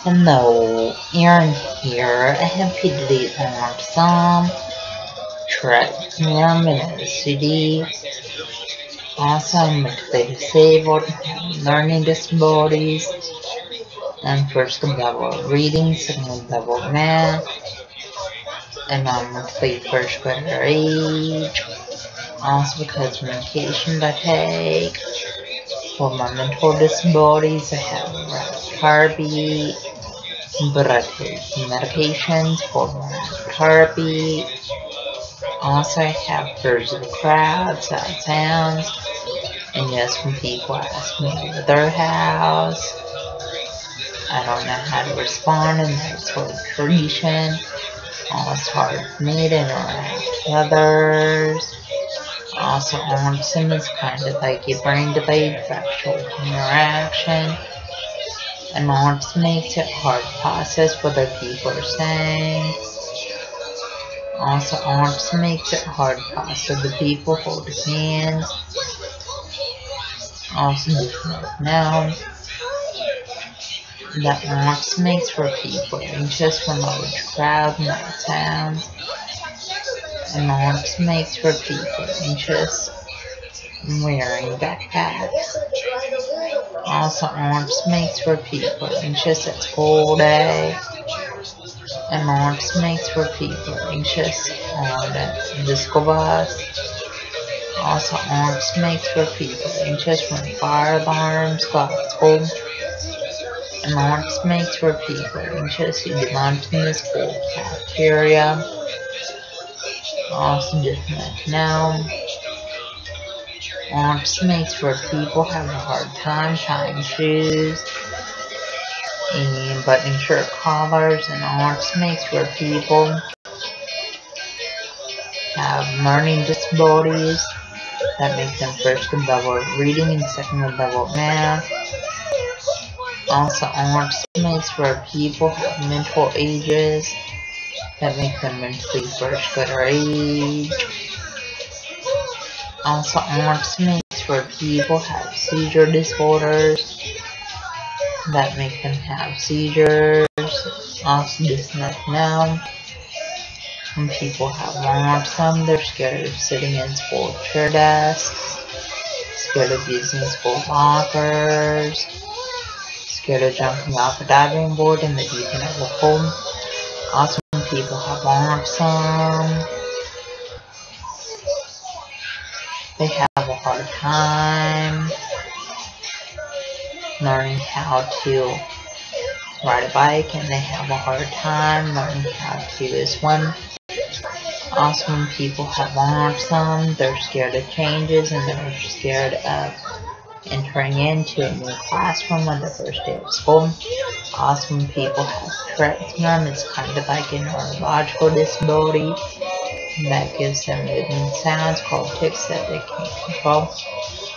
Hello, Aaron here. I have today on some training in the city. Also, mentally disabled, learning disabilities, and first level reading, second level math, and I'm mentally first grader age. Also, because of medication I take. For my mental disabilities, I have therapy, but I take medications for my therapy. Also, I have birds of the crowd, sad sounds, and yes, when people ask me over their house, I don't know how to respond in that situation. It's hard for me to interact with others. Also, autism is kind of like a brain delayed factual interaction, and autism makes it hard to process what other people are saying. Also, autism makes it hard to process the people holding hands. Also, now that autism makes for people anxious when large crowd and loud sounds, and autism makes for people anxious wearing backpacks. Also, autism makes for people anxious at school day, and autism makes for people anxious on the school bus. Also, autism makes for people anxious when fire alarms go off at school, and autism makes for people anxious who do lunch in the school cafeteria. Also, just like now, autism makes for people having a hard time tying shoes and buttoning shirt collars, and autism makes for people have learning disabilities that make them first level reading and second level math. Also, autism makes for people have mental ages that make them mentally first grader age. Also, autism makes for people have seizure disorders that make them have seizures. Also, just like now, when people have autism, they're scared of sitting in school chair desks, scared of using school lockers, scared of jumping off a diving board in the deep end of the pool. Also, when people have autism, they have a hard time learning how to ride a bike, and they have a hard time learning how to swim. Also, when people have autism, they're scared of changes, and they're scared of entering into a new classroom on the first day of school. Also, when people have Tourette syndrome, it's kind of like a neurological disability that gives them movement sounds called tics that they can't control.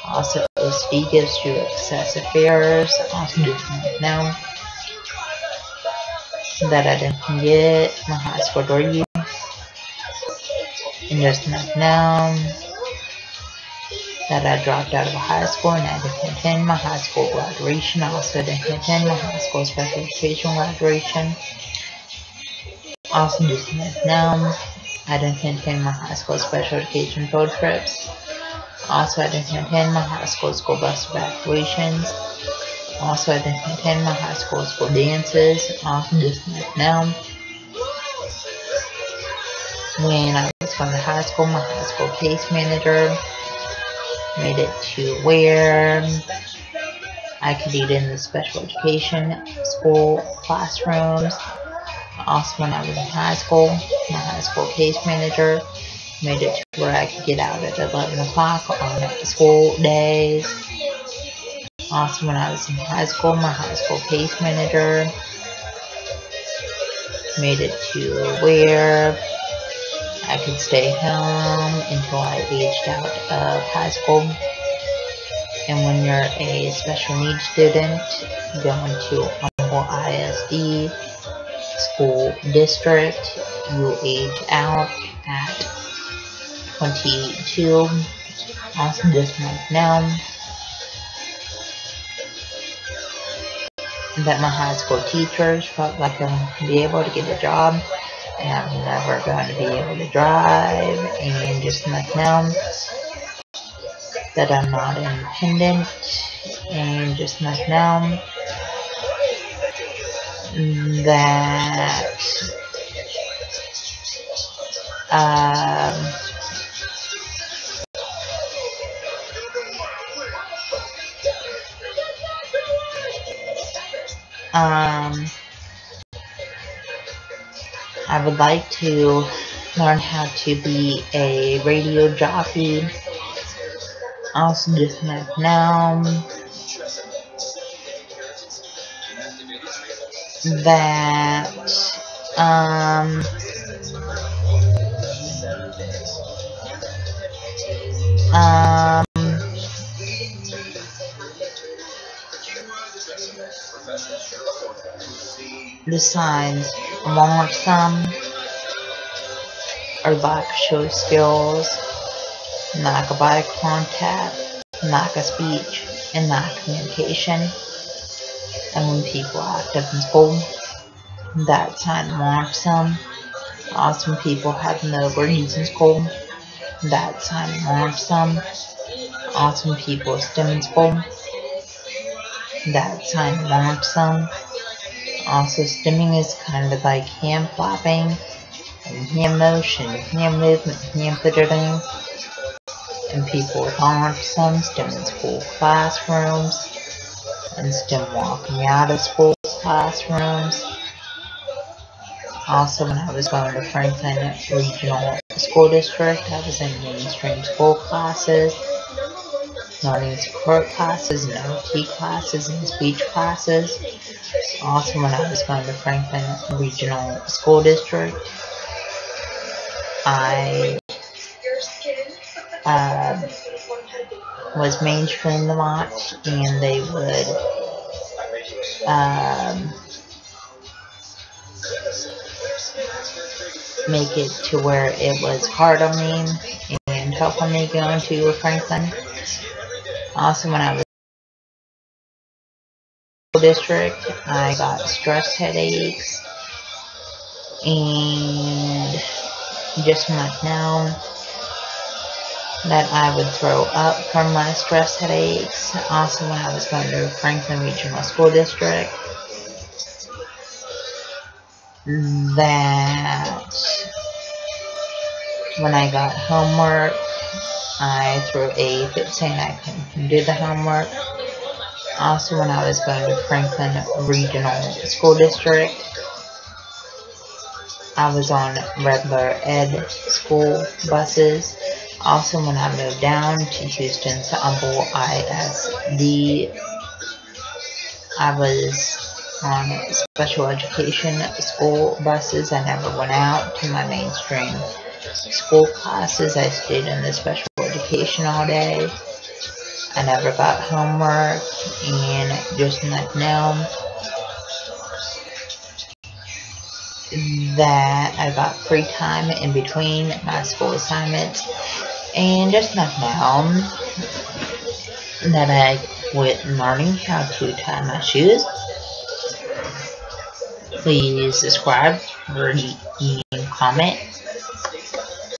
Also, OCD gives you excessive fears. Also, just now that I didn't get my high school degree, and just now that I dropped out of high school and I didn't attend my high school graduation. I also didn't attend my high school special education graduation. Also, just now I didn't attend my high school special education field trips. Also, I didn't attend my high school bus graduations. Also, I didn't attend my high school dances. Also, just now, when I was going to high school, my high school case manager made it to where I could eat in the special education school classrooms. Also, when I was in high school, my high school case manager made it to where I could get out at 11 o'clock on school days. Also, when I was in high school, my high school case manager made it to where I could stay home until I aged out of high school. And when you're a special needs student going to Humble ISD school district, you age out at 22. Also, this month now, that my high school teachers felt like I'd be able to get a job and I'm never going to be able to drive, and just like now that I'm not independent, and just like now that um, um, I would like to learn how to be a radio jockey. Also, just like now that um, the signs want some or lack of show skills, lack of eye contact, lack of speech, and lack of communication. And when people act up in school, that sign wants some. Awesome people have no grades in school, that sign wants some. Awesome people STEM in school, that sign wants some. Also, stimming is kind of like hand flapping, and hand motion, hand movement, hand fidgeting. And people with autism, STEM in school classrooms, and STEM walking out of school classrooms. Also, when I was going to Franklin Regional School District, I was in mainstream school classes, learning support classes, and OT classes, and speech classes. Also, when I was going to Franklin Regional School District, I was mainstream a lot, and they would make it to where it was hard on me and tough on me going to Franklin. Also, when I was in the school district, I got stress headaches, and just like now that I would throw up from my stress headaches. Also, when I was going to Franklin Regional School District, that when I got homework, I threw a fit saying I couldn't do the homework. Also, when I was going to Franklin Regional School District, I was on regular ed school buses. Also, when I moved down to Houston to Humble ISD, I was on special education school buses. I never went out to my mainstream school classes. I stayed in the special education all day. I never got homework, and just like now that I got free time in between my school assignments, and just like now that I quit learning how to tie my shoes. Please subscribe, rate, and comment.